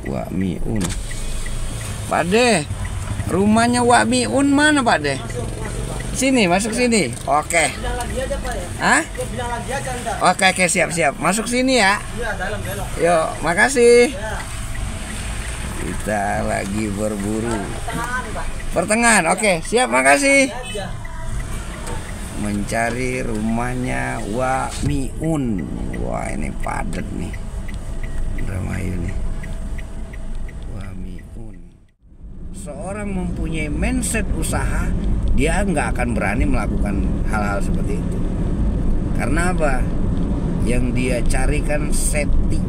Wak Miun. Pak De, rumahnya Wak Miun mana Pak De? Sini, masuk sini. Oke. Hah? Oke, siap. Masuk sini ya. Yuk, makasih. Kita lagi berburu. Pertengahan, oke, siap, makasih. Mencari rumahnya Wak Miun. Wah, ini padat nih. Indramayu nih. Wak Miun. Seorang mempunyai mindset usaha, dia nggak akan berani melakukan hal-hal seperti itu. Karena apa? Yang dia carikan safety,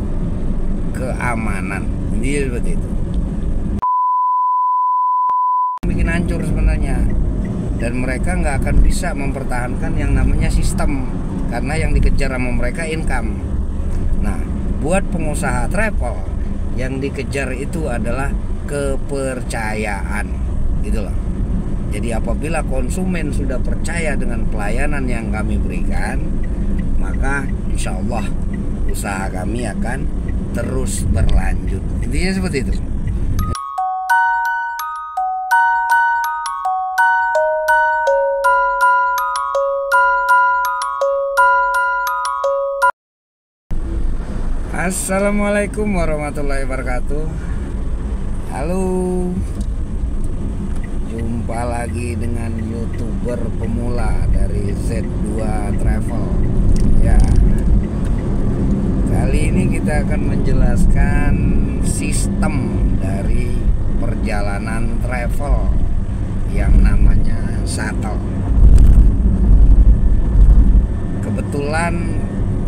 keamanan. Dia seperti itu. Bikin hancur sebenarnya. Dan mereka nggak akan bisa mempertahankan yang namanya sistem, karena yang dikejar sama mereka income. Nah, buat pengusaha travel, yang dikejar itu adalah kepercayaan, gitu loh. Jadi apabila konsumen sudah percaya dengan pelayanan yang kami berikan, maka insya Allah usaha kami akan terus berlanjut. Intinya seperti itu. Assalamualaikum warahmatullahi wabarakatuh. Halo, jumpa lagi dengan YouTuber pemula dari Z2 Travel. Ya, kali ini kita akan menjelaskan sistem dari perjalanan travel yang namanya shuttle.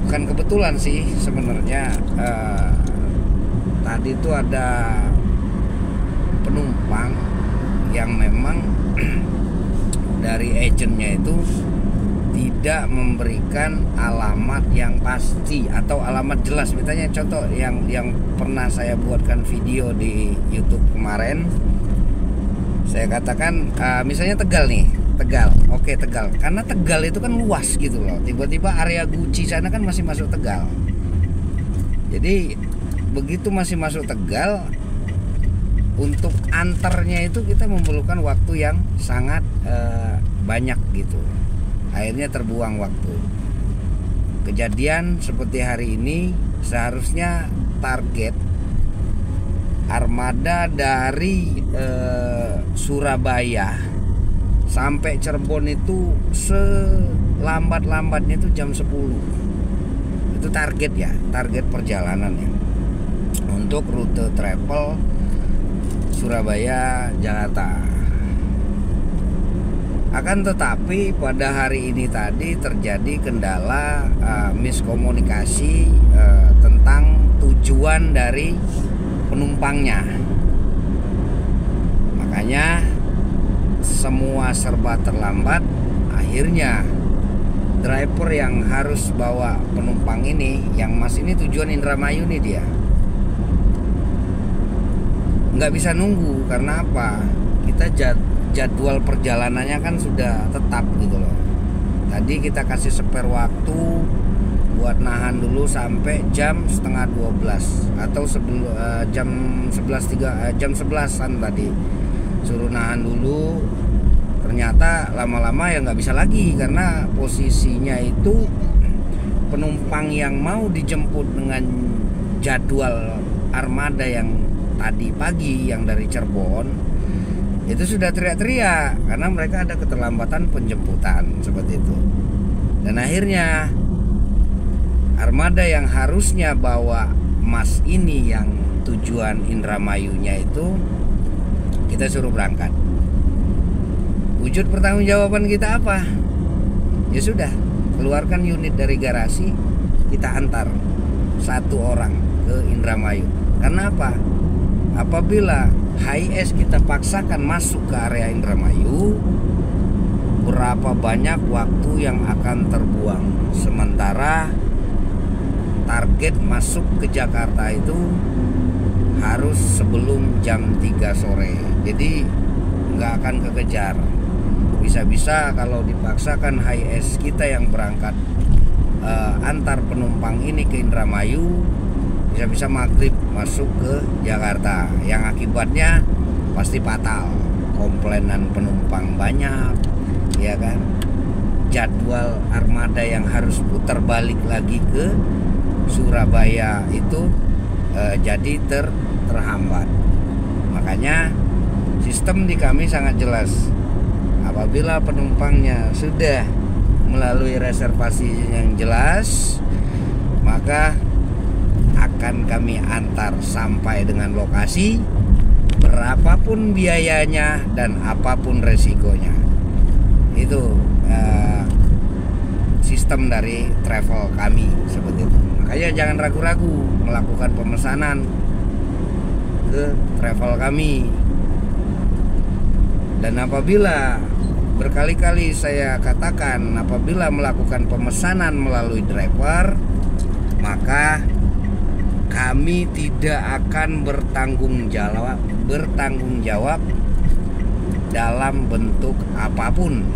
Bukan kebetulan sih sebenarnya, tadi itu ada penumpang yang memang dari agennya itu tidak memberikan alamat yang pasti atau alamat jelas. Misalnya contoh yang pernah saya buatkan video di YouTube kemarin, saya katakan misalnya Tegal nih. Tegal, oke Tegal, karena Tegal itu kan luas gitu loh. Tiba-tiba area Guci sana kan masih masuk Tegal. Jadi begitu masih masuk Tegal, untuk antarnya itu kita memerlukan waktu yang sangat banyak gitu. Akhirnya terbuang waktu. Kejadian seperti hari ini, seharusnya target armada dari Surabaya sampai Cirebon itu selambat-lambatnya itu jam 10. Itu target ya, target perjalanannya untuk rute travel Surabaya Jakarta. Akan tetapi pada hari ini tadi terjadi kendala miskomunikasi tentang tujuan dari penumpangnya. Makanya semua serba terlambat. Akhirnya driver yang harus bawa penumpang ini, yang mas ini tujuan Indramayu nih, dia nggak bisa nunggu. Karena apa? Kita jadwal perjalanannya kan sudah tetap gitu loh. Tadi kita kasih spare waktu buat nahan dulu sampai jam setengah 12 atau jam 11-an tadi suruh nahan dulu. Ternyata lama-lama ya nggak bisa lagi, karena posisinya itu penumpang yang mau dijemput dengan jadwal armada yang tadi pagi yang dari Cirebon itu sudah teriak-teriak karena mereka ada keterlambatan penjemputan seperti itu. Dan akhirnya armada yang harusnya bawa mas ini yang tujuan Indramayunya itu kita suruh berangkat. Wujud pertanggungjawaban kita apa? Ya sudah, keluarkan unit dari garasi, kita antar satu orang ke Indramayu. Karena apa? Apabila HIS kita paksakan masuk ke area Indramayu, berapa banyak waktu yang akan terbuang. Sementara target masuk ke Jakarta itu harus sebelum jam 3 sore. Jadi nggak akan kekejar. Bisa-bisa kalau dipaksakan HIS kita yang berangkat antar penumpang ini ke Indramayu, bisa-bisa maghrib masuk ke Jakarta, yang akibatnya pasti fatal. Komplainan penumpang banyak, ya kan, jadwal armada yang harus putar balik lagi ke Surabaya itu jadi terhambat. Makanya sistem di kami sangat jelas. Apabila penumpangnya sudah melalui reservasi yang jelas, maka akan kami antar sampai dengan lokasi, berapapun biayanya dan apapun resikonya. Itu sistem dari travel kami seperti itu. Makanya jangan ragu-ragu melakukan pemesanan ke travel kami. Dan apabila berkali-kali saya katakan, apabila melakukan pemesanan melalui driver, maka kami tidak akan bertanggung jawab dalam bentuk apapun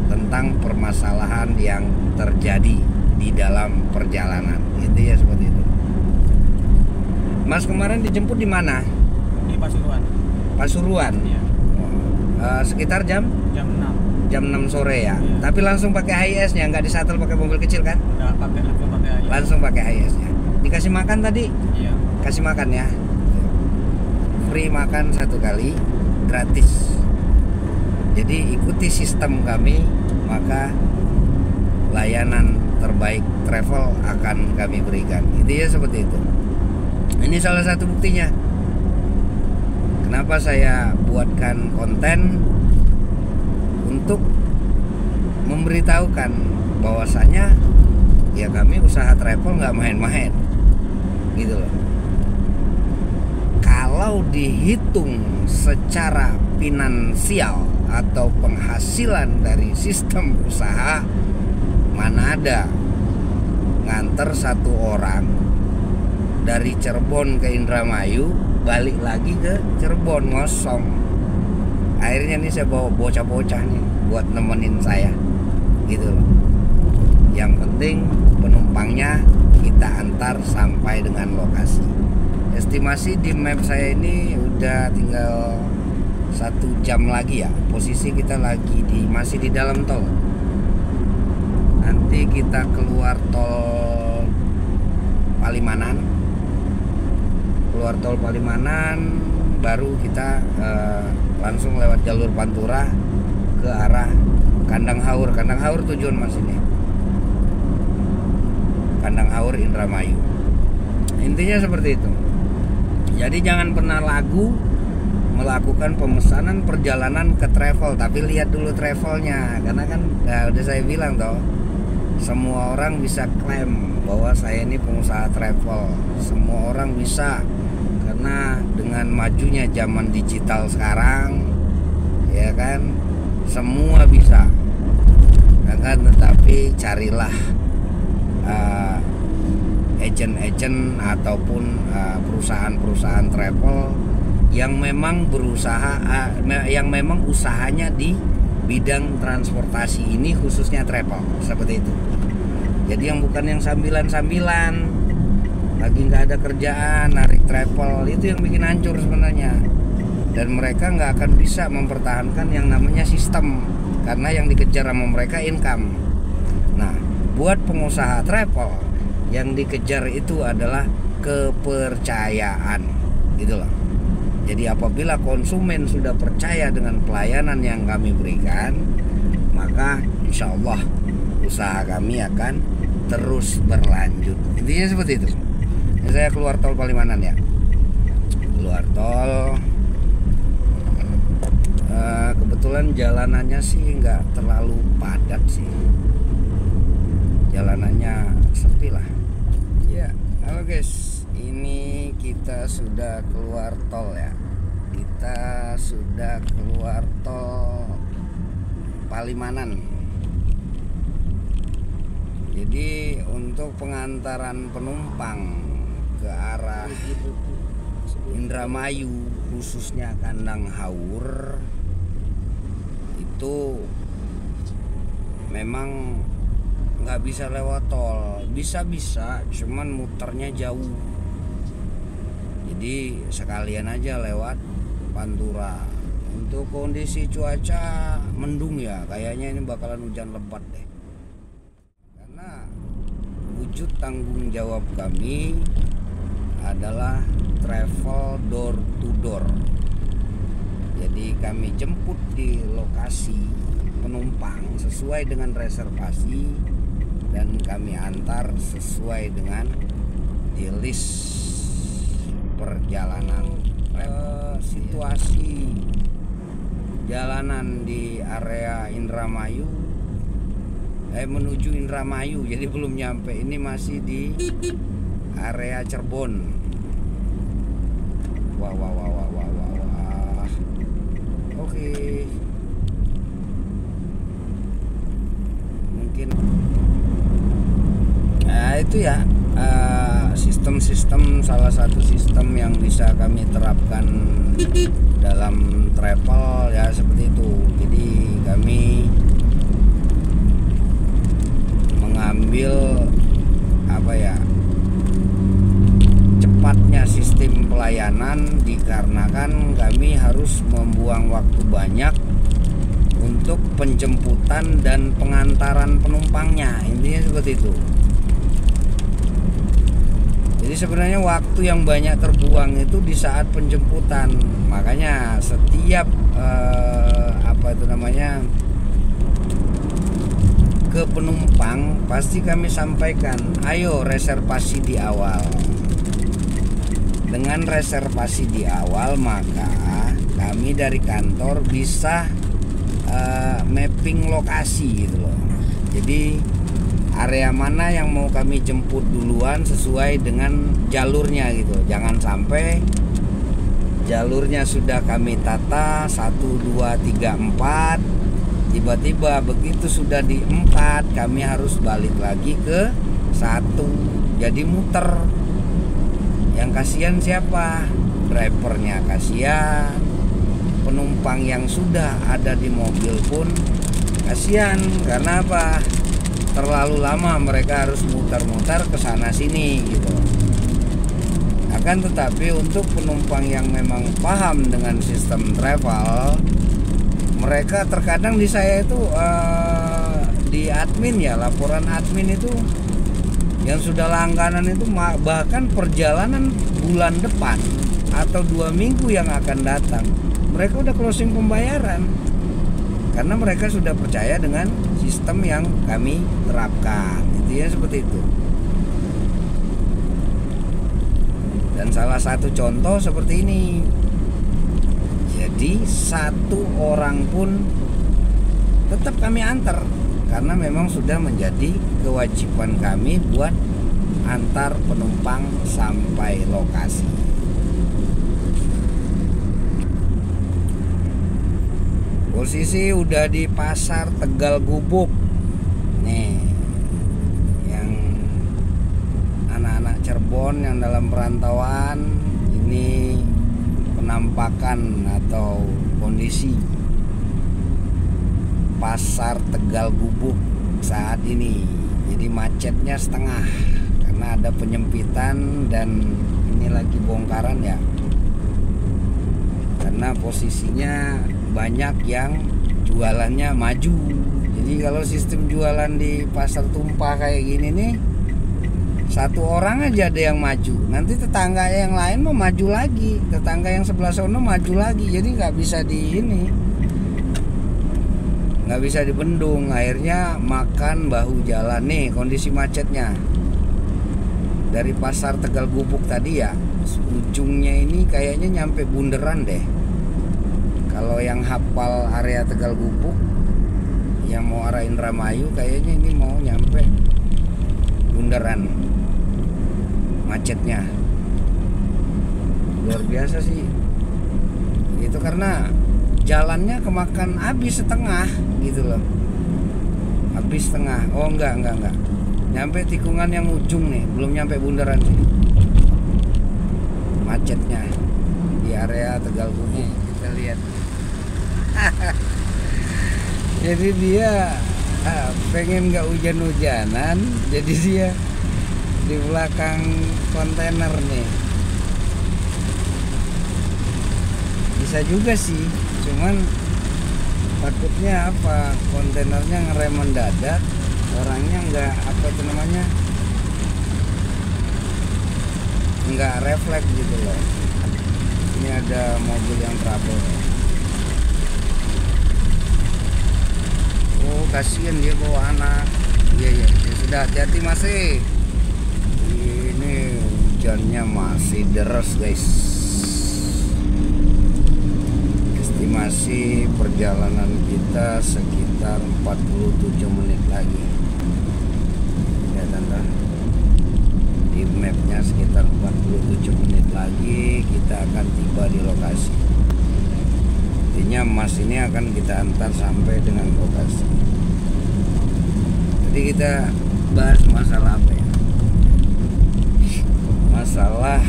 tentang permasalahan yang terjadi di dalam perjalanan. Itu ya seperti itu. Mas kemarin dijemput di mana? Di Pasuruan. Pasuruan. Iya. Sekitar jam 6 sore ya. Iya. Tapi langsung pakai HIS-nya, nggak disatel pakai mobil kecil kan? Udah pakai Langsung pakai HIS-nya. Dikasih makan tadi? Iya. Kasih makan ya. Free makan 1 kali, gratis. Jadi ikuti sistem kami, maka layanan terbaik travel akan kami berikan. Itu ya seperti itu. Ini salah satu buktinya. Kenapa saya buatkan konten untuk memberitahukan bahwasanya ya kami usaha travel nggak main-main, gitu loh. Kalau dihitung secara finansial atau penghasilan dari sistem usaha, mana ada nganter 1 orang dari Cirebon ke Indramayu balik lagi ke Cirebon ngosong. Akhirnya nih saya bawa bocah-bocah nih buat nemenin saya, gitu loh. Yang penting penumpangnya kita antar sampai dengan lokasi. Estimasi di map saya ini udah tinggal 1 jam lagi ya. Posisi kita lagi masih di dalam tol. Nanti kita keluar tol Palimanan. Keluar tol Palimanan, baru kita langsung lewat jalur Pantura ke arah Kandang Haur. Kandang Haur tujuan Mas ini. Kandang Haur Indramayu. Intinya seperti itu. Jadi jangan pernah ragu melakukan pemesanan perjalanan ke travel, tapi lihat dulu travelnya, karena kan udah saya bilang toh, semua orang bisa klaim bahwa saya ini pengusaha travel. Semua orang bisa, karena dengan majunya zaman digital sekarang, ya kan, semua bisa. Kan, tetapi carilah agent-agent ataupun perusahaan-perusahaan travel yang memang berusaha, yang memang usahanya di bidang transportasi ini, khususnya travel seperti itu. Jadi yang bukan yang sambilan-sambilan, lagi nggak ada kerjaan narik travel, itu yang bikin hancur sebenarnya. Dan mereka nggak akan bisa mempertahankan yang namanya sistem, karena yang dikejar sama mereka income. Nah, buat pengusaha travel, yang dikejar itu adalah kepercayaan, gitu loh. Jadi apabila konsumen sudah percaya dengan pelayanan yang kami berikan, maka insya Allah usaha kami akan terus berlanjut. Intinya seperti itu. Ini saya keluar tol Palimanan ya. Keluar tol. Kebetulan jalanannya sih nggak terlalu padat sih. Jalanannya sepi lah. Ya, halo guys. Ini kita sudah keluar tol ya. Kita sudah keluar tol Palimanan. Jadi untuk pengantaran penumpang ke arah Indramayu, khususnya Kandang Haur, itu memang nggak bisa lewat tol. Bisa, cuman muternya jauh. Jadi sekalian aja lewat Pantura. Untuk kondisi cuaca mendung ya, kayaknya ini bakalan hujan lebat deh. Karena wujud tanggung jawab kami adalah travel door to door. Jadi kami jemput di lokasi penumpang sesuai dengan reservasi dan kami antar sesuai dengan di list perjalanan. Situasi jalanan di area Indramayu menuju Indramayu, jadi belum nyampe, ini masih di area Cirebon. Wah. Oke. Mungkin itu ya sistem-sistem, salah satu sistem yang bisa kami terapkan dalam travel ya seperti itu. Jadi kami mengambil cepatnya sistem pelayanan dikarenakan kami harus membuang waktu banyak untuk penjemputan dan pengantaran penumpangnya, intinya seperti itu. Jadi sebenarnya waktu yang banyak terbuang itu di saat penjemputan. Makanya setiap ke penumpang pasti kami sampaikan, ayo reservasi di awal. Dengan reservasi di awal maka kami dari kantor bisa mapping lokasi gitu loh. Jadi area mana yang mau kami jemput duluan sesuai dengan jalurnya gitu. Jangan sampai jalurnya sudah kami tata 1, 2, 3, 4, tiba-tiba begitu sudah di 4 kami harus balik lagi ke 1, jadi muter. Yang kasihan siapa? Drivernya kasihan, penumpang yang sudah ada di mobil pun kasihan. Karena apa? Terlalu lama mereka harus muter-muter ke sana sini gitu. Akan tetapi untuk penumpang yang memang paham dengan sistem travel, mereka terkadang di saya itu di admin ya, laporan admin itu yang sudah langganan itu bahkan perjalanan bulan depan atau 2 minggu yang akan datang mereka udah closing pembayaran karena mereka sudah percaya dengan sistem yang kami terapkan. Intinya seperti itu. Dan salah satu contoh seperti ini. Jadi 1 orang pun tetap kami antar karena memang sudah menjadi kewajiban kami buat antar penumpang sampai lokasi. Posisi udah di Pasar Tegal Gubuk. Nih, yang anak-anak Cirebon yang dalam perantauan, ini penampakan atau kondisi Pasar Tegal Gubuk saat ini. Jadi macetnya setengah karena ada penyempitan dan ini lagi bongkaran ya. Karena posisinya banyak yang jualannya maju. Jadi kalau sistem jualan di pasar tumpah kayak gini nih, 1 orang aja ada yang maju, nanti tetangga yang lain mau maju lagi, tetangga yang sebelah sono maju lagi. Jadi nggak bisa nggak bisa dibendung, akhirnya makan bahu jalan. Nih kondisi macetnya dari Pasar Tegal Gubuk tadi ya, ujungnya ini kayaknya nyampe Bundaran deh. Kalau yang hafal area Tegal Gubuk yang mau arah Indramayu, kayaknya ini mau nyampe Bundaran. Macetnya luar biasa sih. Itu karena jalannya kemakan habis setengah gitu loh. Habis setengah. Oh enggak. Nyampe tikungan yang ujung nih, belum nyampe Bundaran sih. Macetnya di area Tegal Gubuk. Kita lihat. Jadi dia pengen nggak hujan-hujanan, jadi dia di belakang kontainer nih. Bisa juga sih, cuman takutnya apa, kontainernya ngerem mendadak, orangnya nggak apa itu namanya, nggak refleks gitu loh. Ini ada mobil yang trouble. Oh kasihan dia bawa anak. Iya ya sudah, hati-hati masih. Ini hujannya masih deras guys. Estimasi perjalanan kita sekitar 47 menit lagi ya tante. Di mapnya sekitar 47 menit lagi kita akan tiba di lokasi. Intinya Mas ini akan kita antar sampai dengan lokasi. Jadi kita bahas masalah apa ya? Masalah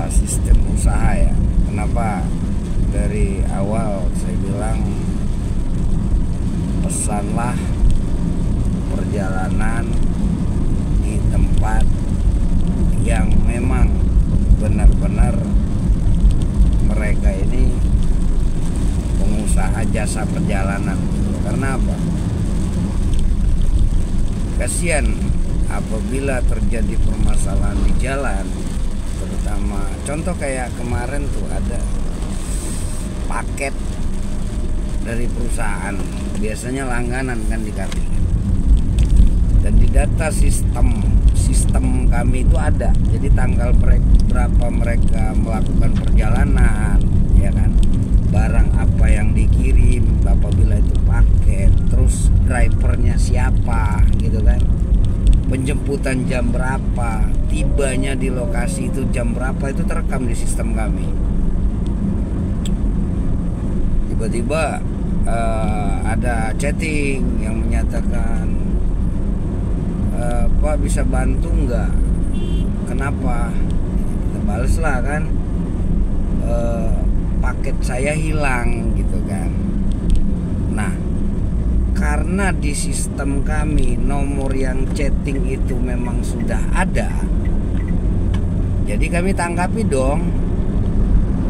sistem usaha ya. Kenapa dari awal saya bilang pesanlah perjalanan di tempat yang memang benar-benar mereka ini pengusaha jasa perjalanan. Karena apa? Kasihan apabila terjadi permasalahan di jalan, terutama contoh kayak kemarin tuh ada paket dari perusahaan, biasanya langganan kan dikasih, dan di data sistem kami itu ada, jadi tanggal berapa mereka melakukan perjalanan, ya kan, barang apa yang dikirim, apabila itu paket, terus drivernya siapa gitu kan, penjemputan jam berapa, tibanya di lokasi itu jam berapa, itu terekam di sistem kami. Tiba-tiba ada chatting yang menyatakan, Pak bisa bantu nggak? Kenapa? Kita balas lah kan, paket saya hilang gitu kan. Nah, karena di sistem kami nomor yang chatting itu memang sudah ada, jadi kami tanggapi dong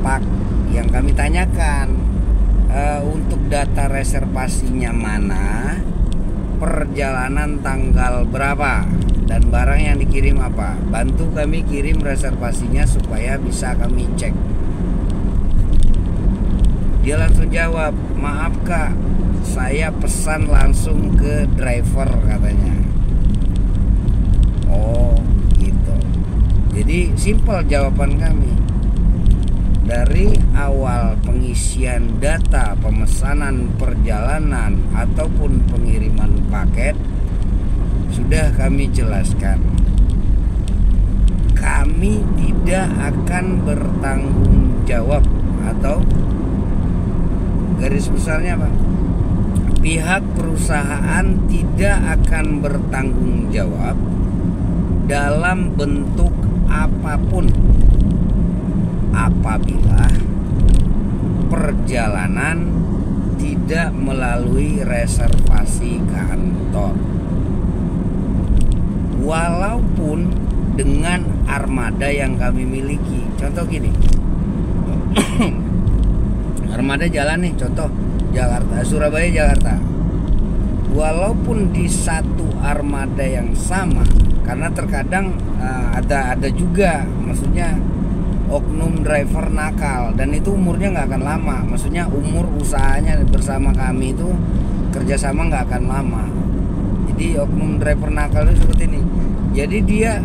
Pak yang kami tanyakan, untuk data reservasinya mana, perjalanan tanggal berapa, dan barang yang dikirim apa. Bantu kami kirim reservasinya supaya bisa kami cek. Dia langsung jawab, maaf kak, saya pesan langsung ke driver katanya. Oh gitu. Jadi simpel jawaban kami. Dari awal pengisian data pemesanan perjalanan ataupun pengiriman paket sudah kami jelaskan, kami tidak akan bertanggung jawab, atau garis besarnya apa? Pihak perusahaan tidak akan bertanggung jawab dalam bentuk apapun apabila perjalanan tidak melalui reservasi kantor, walaupun dengan armada yang kami miliki. Contoh gini, armada jalan nih, contoh Jakarta, Surabaya, Jakarta. Walaupun di satu armada yang sama, karena terkadang ada juga, maksudnya oknum driver nakal, dan itu umurnya nggak akan lama. Maksudnya umur usahanya bersama kami itu kerjasama nggak akan lama. Jadi oknum driver nakal itu seperti ini. Jadi dia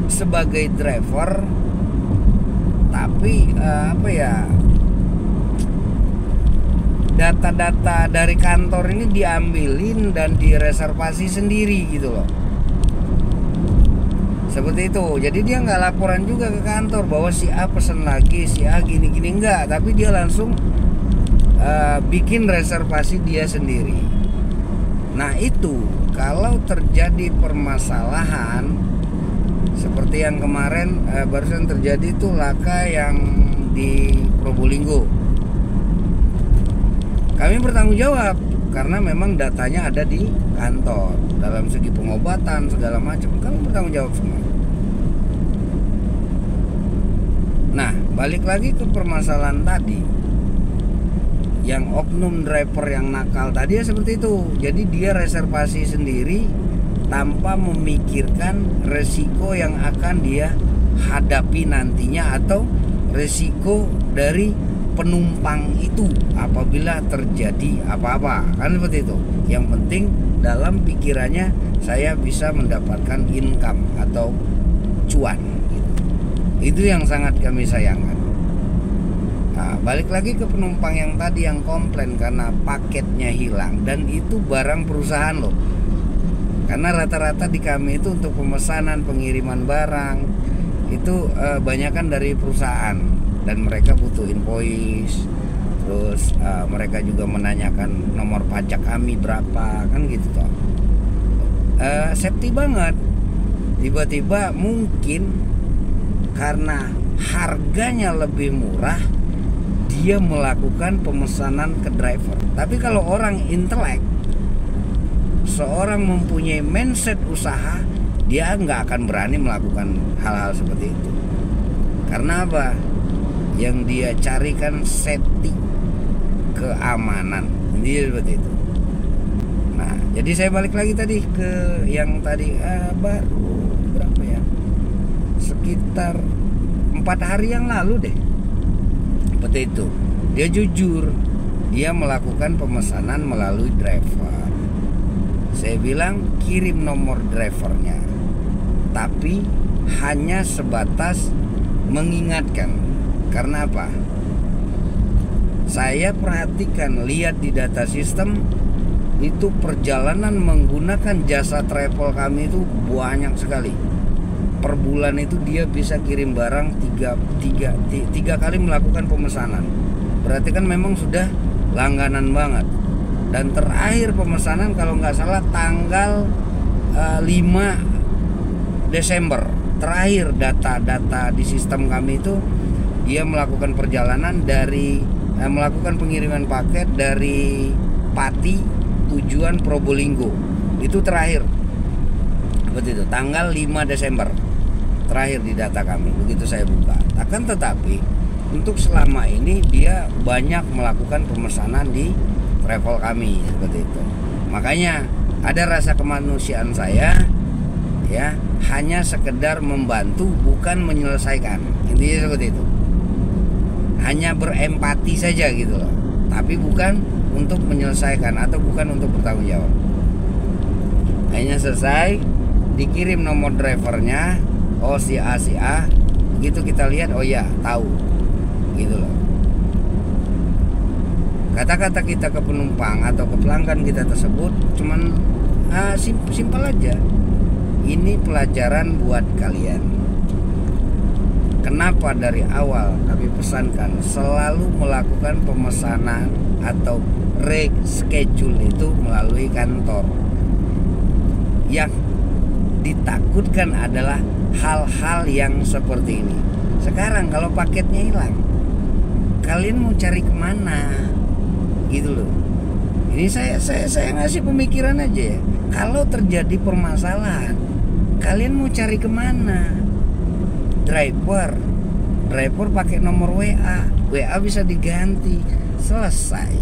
sebagai driver, tapi apa ya, data-data dari kantor ini diambilin dan direservasi sendiri gitu loh. Seperti itu. Jadi dia nggak laporan juga ke kantor bahwa si A pesen lagi, si A gini-gini, enggak. Tapi dia langsung bikin reservasi dia sendiri. Nah itu kalau terjadi permasalahan seperti yang kemarin barusan terjadi itu laka yang di Probolinggo, kami bertanggung jawab karena memang datanya ada di kantor. Dalam segi pengobatan segala macam kami bertanggung jawab semua. Nah, balik lagi ke permasalahan tadi. yang oknum driver yang nakal tadi ya seperti itu. Jadi dia reservasi sendiri tanpa memikirkan resiko yang akan dia hadapi nantinya atau resiko dari penumpang itu apabila terjadi apa-apa, kan seperti itu. Yang penting dalam pikirannya saya bisa mendapatkan income atau cuan gitu. Itu yang sangat kami sayangkan. Nah, balik lagi ke penumpang yang tadi yang komplain karena paketnya hilang, dan itu barang perusahaan loh. Karena rata-rata di kami itu untuk pemesanan pengiriman barang itu banyakan dari perusahaan, dan mereka butuh invoice. Terus mereka juga menanyakan nomor pajak kami berapa, kan gitu toh. Safety banget. Tiba-tiba mungkin karena harganya lebih murah, dia melakukan pemesanan ke driver. Tapi kalau orang intelek, seorang mempunyai mindset usaha, dia nggak akan berani melakukan hal-hal seperti itu. Karena apa? Yang dia carikan safety, keamanan. Jadi seperti itu. Nah, jadi saya balik lagi tadi ke yang tadi baru berapa ya? Sekitar 4 hari yang lalu deh. Seperti itu. Dia jujur, dia melakukan pemesanan melalui driver. Saya bilang kirim nomor drivernya, tapi hanya sebatas mengingatkan. Karena apa? Saya perhatikan, lihat di data sistem itu perjalanan menggunakan jasa travel kami itu banyak sekali. Per bulan itu dia bisa kirim barang tiga kali melakukan pemesanan. Berarti kan memang sudah langganan banget. Dan terakhir pemesanan kalau nggak salah tanggal 5 Desember. Terakhir data di sistem kami itu dia melakukan perjalanan dari melakukan pengiriman paket dari Pati tujuan Probolinggo. Itu terakhir. Seperti itu, tanggal 5 Desember. Terakhir di data kami, begitu saya buka. Akan tetapi untuk selama ini dia banyak melakukan pemesanan di travel kami seperti itu. Makanya ada rasa kemanusiaan saya, ya, hanya sekedar membantu, bukan menyelesaikan. Intinya seperti itu. Hanya berempati saja gitu loh. Tapi bukan untuk menyelesaikan atau bukan untuk bertanggung jawab. Hanya selesai, dikirim nomor drivernya, oh si A, begitu kita lihat, oh ya tahu, gitu loh. Kata-kata kita ke penumpang atau ke pelanggan kita tersebut cuman simpel aja. Ini pelajaran buat kalian. Kenapa dari awal kami pesankan selalu melakukan pemesanan atau reschedule itu melalui kantor. Yang ditakutkan adalah hal-hal yang seperti ini. Sekarang kalau paketnya hilang, kalian mau cari kemana? Gitu loh. Ini saya ngasih pemikiran aja ya. Kalau terjadi permasalahan, kalian mau cari kemana? Driver pakai nomor WA bisa diganti, selesai.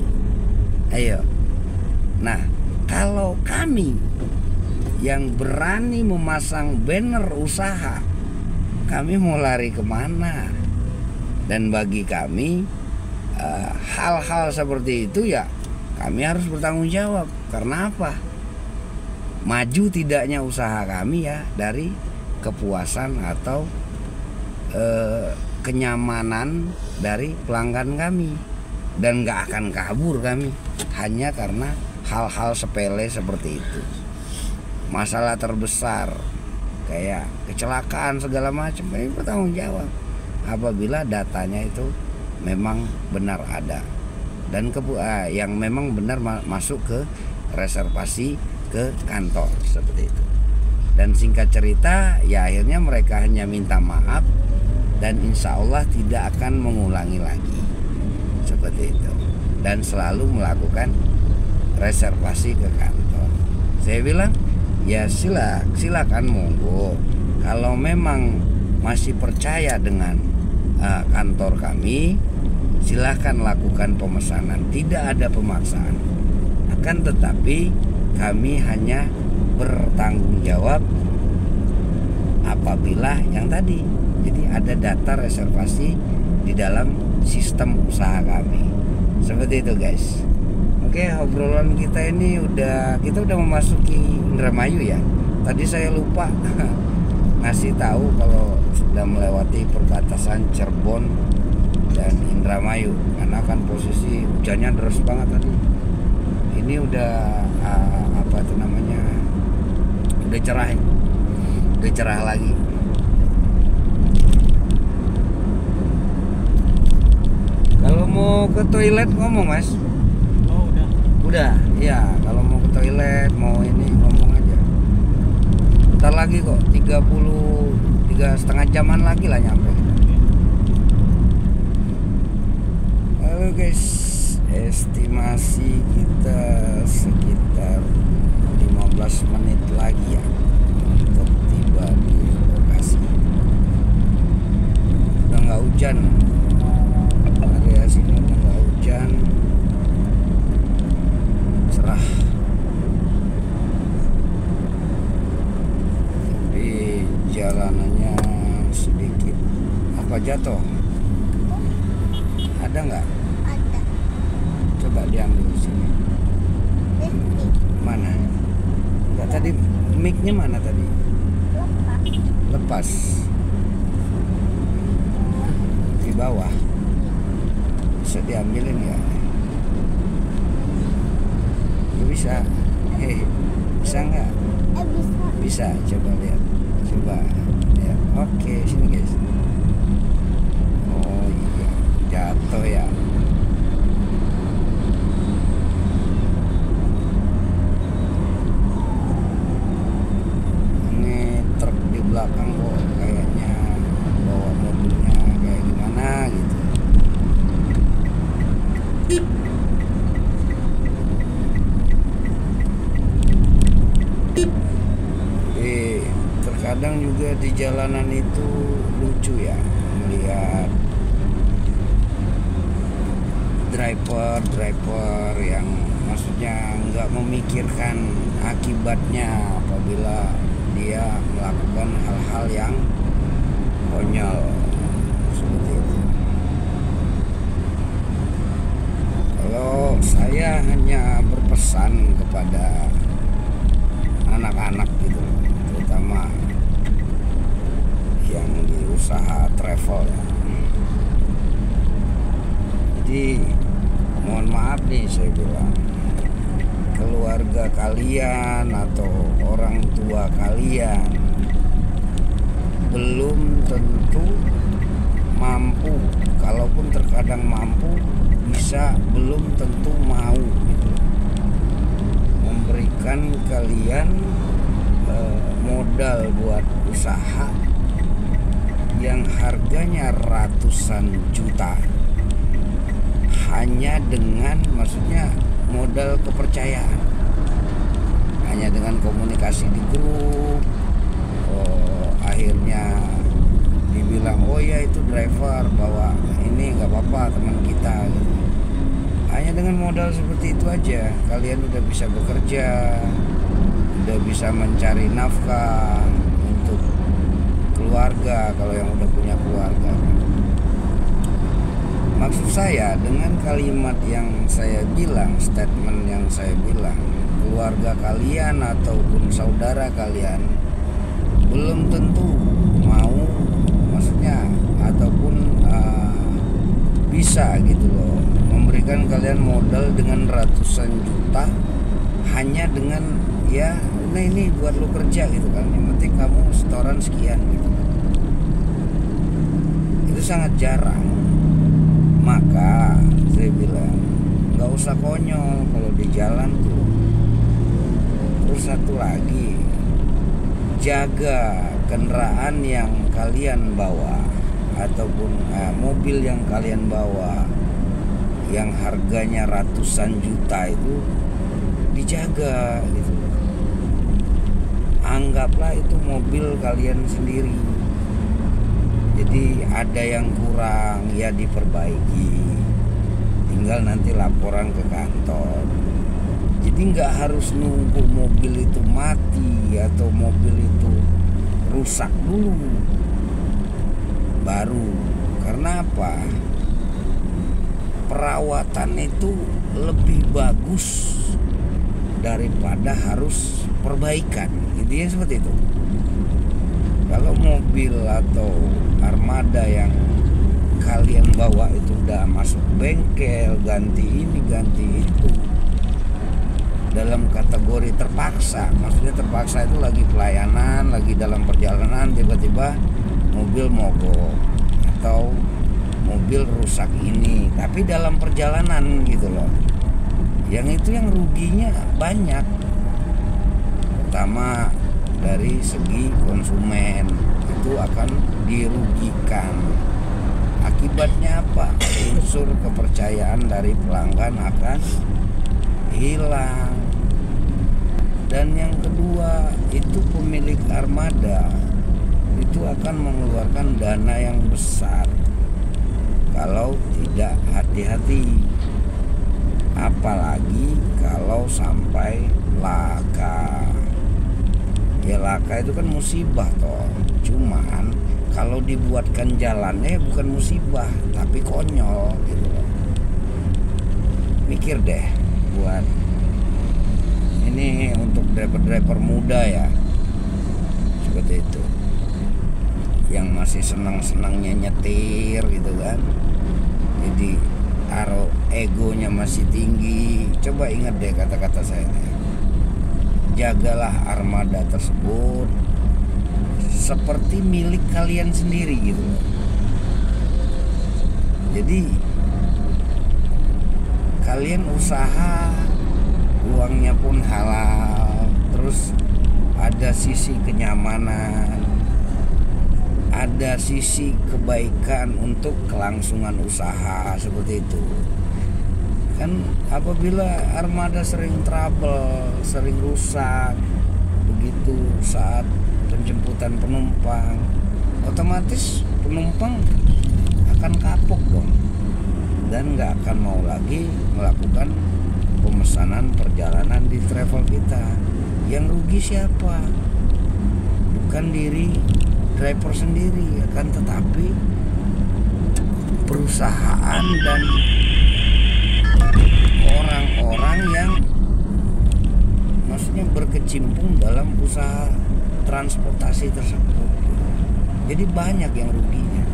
Ayo. Nah, kalau kami yang berani memasang banner usaha, kami mau lari kemana? Dan bagi kami hal-hal seperti itu ya kami harus bertanggung jawab. Karena apa? Maju tidaknya usaha kami ya dari kepuasan atau kenyamanan dari pelanggan kami. Dan gak akan kabur kami hanya karena hal-hal sepele seperti itu. Masalah terbesar kayak kecelakaan segala macam, kami bertanggung jawab apabila datanya itu memang benar ada dan yang memang benar masuk ke reservasi ke kantor seperti itu. Dan singkat cerita ya akhirnya mereka hanya minta maaf dan insya Allah tidak akan mengulangi lagi seperti itu, dan selalu melakukan reservasi ke kantor. Saya bilang ya silakan monggo. Kalau memang masih percaya dengan kantor kami, silahkan lakukan pemesanan, tidak ada pemaksaan. Akan tetapi kami hanya bertanggung jawab apabila yang tadi, jadi ada data reservasi di dalam sistem usaha kami. Seperti itu guys. Oke, obrolan kita ini kita udah memasuki Indramayu ya. Tadi saya lupa ngasih tahu kalau sudah melewati perbatasan Cirebon dan Indramayu, karena kan posisi hujannya deras banget tadi. Ini udah apa itu namanya, udah cerah lagi. Kalau mau ke toilet ngomong mas. Oh udah ya, kalau mau ke toilet mau ini ngomong aja. Bentar lagi kok, 3 setengah jaman lagi lah nyampe. Halo guys, estimasi kita sekitar 15 menit lagi ya untuk tiba di lokasi. Udah nggak hujan, area sini udah nggak hujan, cerah. Tapi jalanannya sedikit apa jatuh? Ada nggak? Ada. Coba diambil di sini. Mana? Enggak, tadi mic-nya mana tadi? Lepas. Di bawah. Bisa diambilin ya? Nggak bisa. Bisa nggak? Bisa. Bisa. Coba lihat. Coba. Ya. Oke, sini guys. Oh iya, jatuh ya. Belakang kok kayaknya bawa mobilnya kayak gimana gitu. Terkadang juga di jalanan itu lucu ya melihat driver yang maksudnya nggak memikirkan akibatnya apabila dia melakukan hal-hal yang konyol seperti itu. Kalau saya hanya berpesan kepada anak-anak gitu, terutama yang di usaha travel ya. Jadi mohon maaf nih saya bilang, keluarga kalian atau orang tua kalian belum tentu mampu, kalaupun terkadang mampu, belum tentu mau gitu, memberikan kalian modal buat usaha yang harganya ratusan juta hanya dengan, maksudnya modal kepercayaan, hanya dengan komunikasi di grup. Akhirnya dibilang oh ya itu driver bawa ini nggak apa-apa teman kita gitu. Hanya dengan modal seperti itu aja kalian udah bisa bekerja, udah bisa mencari nafkah untuk keluarga kalau yang udah punya keluarga. Maksud saya dengan kalimat yang saya bilang, statement yang saya bilang, keluarga kalian ataupun saudara kalian belum tentu mau, maksudnya ataupun bisa gitu loh, memberikan kalian modal dengan ratusan juta hanya dengan ya nah ini buat lo kerja gitu kan, yang penting kamu setoran sekian gitu. Itu sangat jarang. Maka saya bilang nggak usah konyol kalau di jalan tuh. Terus satu lagi, jaga kendaraan yang kalian bawa ataupun mobil yang kalian bawa yang harganya ratusan juta itu dijaga gitu. Anggaplah itu mobil kalian sendiri. Jadi ada yang kurang ya diperbaiki, tinggal nanti laporan ke kantor. Jadi nggak harus nunggu mobil itu mati atau mobil itu rusak dulu baru. Karena apa? Perawatan itu lebih bagus daripada harus perbaikan. Intinya seperti itu. Kalau mobil atau armada yang kalian bawa itu udah masuk bengkel, ganti ini ganti itu, dalam kategori terpaksa. Maksudnya terpaksa itu lagi pelayanan, lagi dalam perjalanan, tiba-tiba mobil mogok atau mobil rusak ini, tapi dalam perjalanan gitu loh. Yang itu yang ruginya banyak. Pertama dari segi konsumen itu akan dirugikan. Akibatnya apa? Unsur kepercayaan dari pelanggan akan hilang. Dan yang kedua, itu pemilik armada itu akan mengeluarkan dana yang besar kalau tidak hati-hati. Apalagi kalau sampai laka. Ya laka itu kan musibah toh. Cuman kalau dibuatkan jalannya bukan musibah, tapi konyol gitu loh. Mikir deh buat ini untuk driver-driver muda ya, seperti itu, yang masih senang-senangnya nyetir gitu kan. Jadi egonya masih tinggi. Coba ingat deh kata-kata saya. Jagalah armada tersebut seperti milik kalian sendiri gitu loh. Jadi kalian usaha, uangnya pun halal, terus ada sisi kenyamanan, ada sisi kebaikan untuk kelangsungan usaha seperti itu. Kan apabila armada sering trouble, sering rusak begitu saat penjemputan penumpang, otomatis penumpang akan kapok dong, dan nggak akan mau lagi melakukan pemesanan perjalanan di travel kita. Yang rugi siapa? Bukan diri driver sendiri, akan tetapi perusahaan dan orang-orang yang maksudnya berkecimpung dalam usaha transportasi tersebut. Jadi banyak yang ruginya.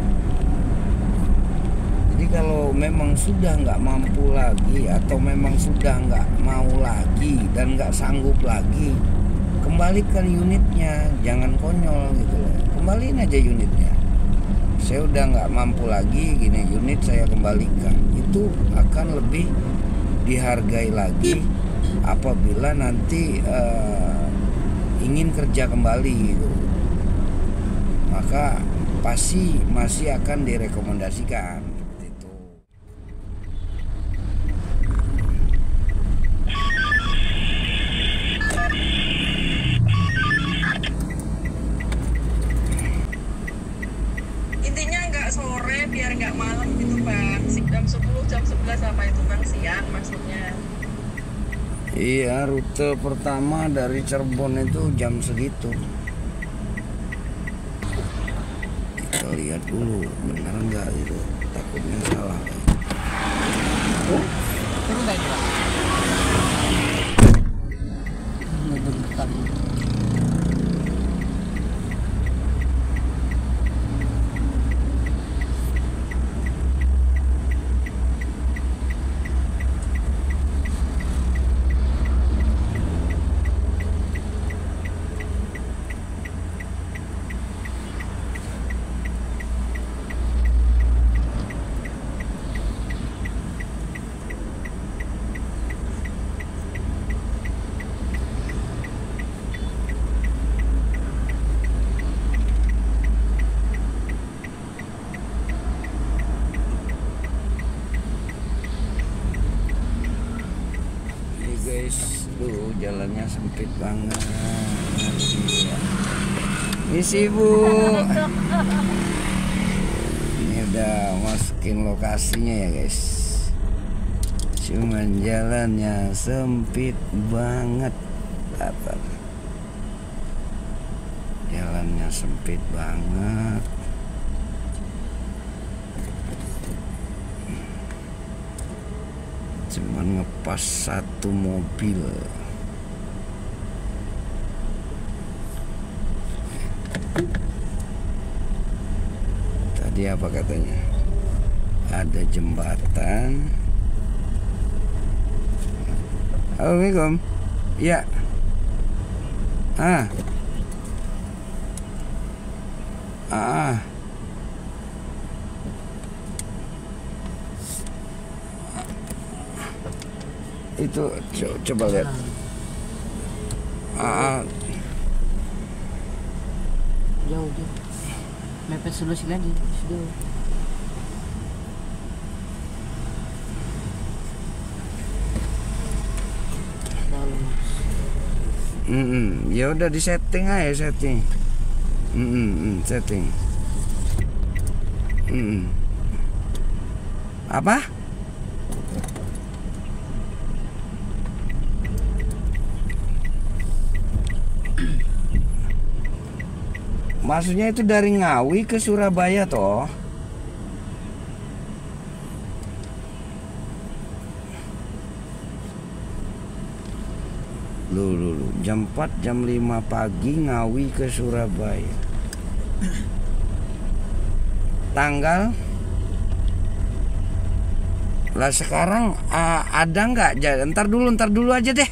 Jadi kalau memang sudah nggak mampu lagi atau memang sudah nggak mau lagi dan nggak sanggup lagi, kembalikan unitnya, jangan konyol gitu loh. Kembaliin aja unitnya. Saya udah nggak mampu lagi, gini, unit saya kembalikan. Itu akan lebih dihargai lagi apabila nanti ingin kerja kembali gitu. Maka pasti masih akan direkomendasikan seperti itu. Intinya nggak sore biar nggak malam gitu Bang. Jam 10, jam 11 apa itu Bang, siang maksudnya. Iya, rute pertama dari Cirebon itu jam segitu. Kita lihat dulu benar nggak itu, takutnya salah. Turun nggak ini Pak? Ngedekan. Guys, tuh jalannya sempit banget. Misi Bu. Ini udah masukin lokasinya ya guys. Cuman jalannya sempit banget. Jalannya sempit banget. Cuman ngepas satu mobil. Tadi apa katanya? Ada jembatan. Assalamualaikum. Iya. Itu coba lihat. Jauh. Mepet sebelah sini aja. Sudah. Ya udah di setting aja, setting. Setting. Apa? Maksudnya itu dari Ngawi ke Surabaya toh? Lu jam 4 jam 5 pagi Ngawi ke Surabaya. Tanggal lah sekarang ada nggak? Ntar dulu aja deh.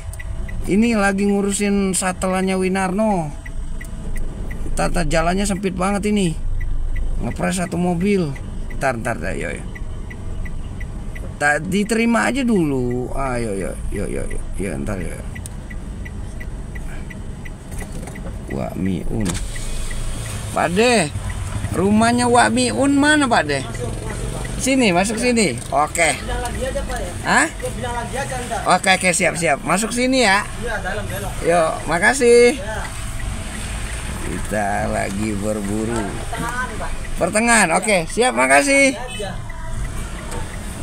Ini lagi ngurusin satelannya Winarno. Tata jalannya sempit banget ini. Ngepres satu mobil. Ntar yo. Diterima aja dulu. Yo, ntar yo. Wak Miun. Pak De, rumahnya Wak Miun mana Pak De? Sini, masuk sini. Oke. Hah? Oke, siap. Masuk sini ya. Yuk, makasih. Kita lagi berburu. Pertengahan, oke, siap, makasih.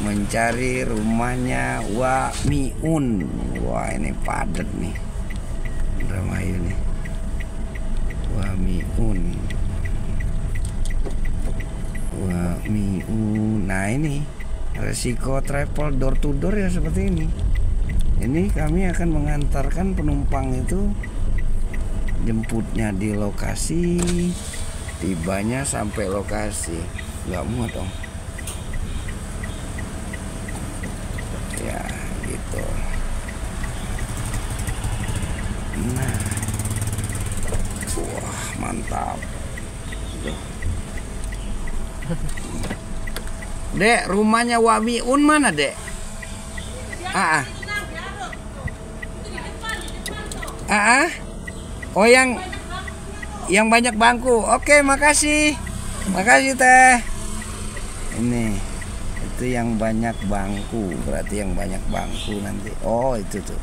Mencari rumahnya Wak Miun. Wah, ini padat nih. Indramayu nih. Wak Miun. Nah ini resiko travel door to door ya seperti ini. Ini kami akan mengantarkan penumpang itu, jemputnya di lokasi, tibanya sampai lokasi. Nggak muat dong. Ya gitu. Nah, wah mantap. Dek, rumahnya Wak Miun mana, Dek? Oh, yang banyak bangku. Oke, makasih. Makasih, Teh. Ini itu yang banyak bangku, berarti yang banyak bangku nanti. Oh, itu tuh.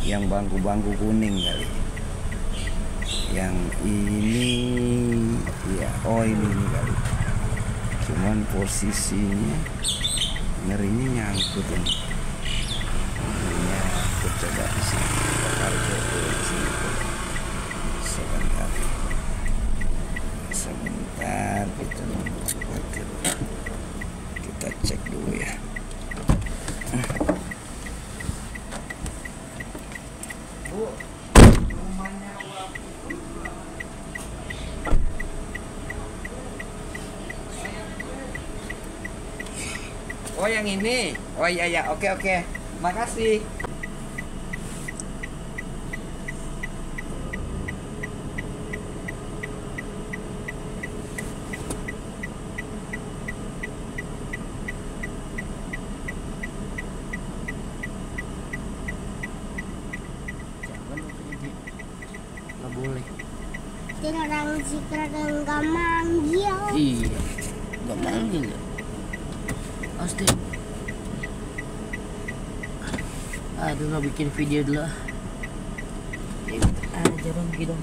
Yang bangku-bangku kuning kali. Yang ini ya, oh ini kali. Cuman posisinya ngerinya nyangkut ini. Ngerinya nyangkut, coba di sini. Taruh di sini. Sebentar kita cek dulu ya. Bu, rumahnya oh yang ini. Oh iya, oke. Makasih. Nggak boleh. Kadang nggak manggil. Iya, nggak manggil ya. Pasti. Aduh, nggak bikin video dulu. Jarang gitu.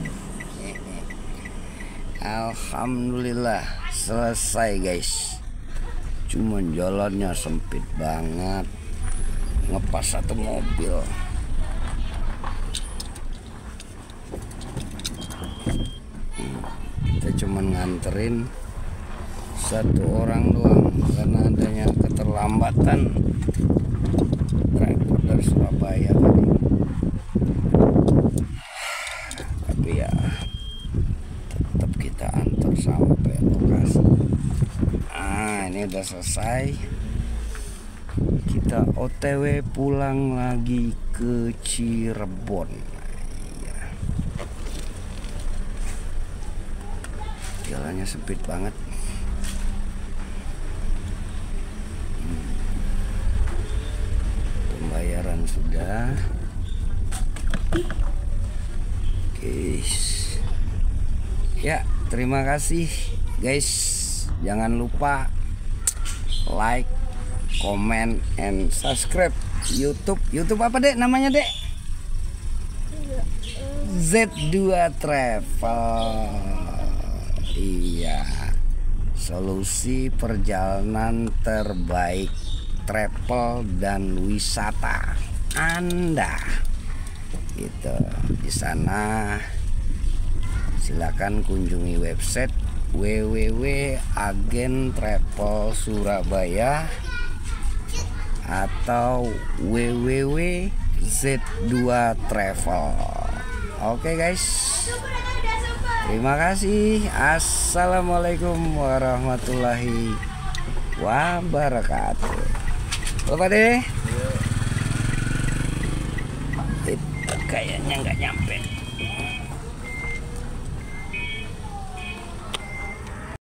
Alhamdulillah selesai guys. Cuman jalannya sempit banget. ngepas satu mobil. Kita cuman nganterin satu orang doang karena adanya keterlambatan driver dari Surabaya tadi. Tapi ya tetap kita antar sampai lokasi. Nah, ini udah selesai. Kita OTW pulang lagi ke Cirebon. Iya. Jalannya sempit banget. Pembayaran sudah. Guys. Ya, terima kasih guys. Jangan lupa like, comment, and subscribe YouTube apa dek namanya dek? Z2 Travel. Iya, solusi perjalanan terbaik travel dan wisata Anda. Gitu. Di sana silakan kunjungi website www.agentravelsurabaya atau www.z2travel. Oke guys, terima kasih. Assalamualaikum warahmatullahi wabarakatuh. Bapak deh, kayaknya nggak nyampe.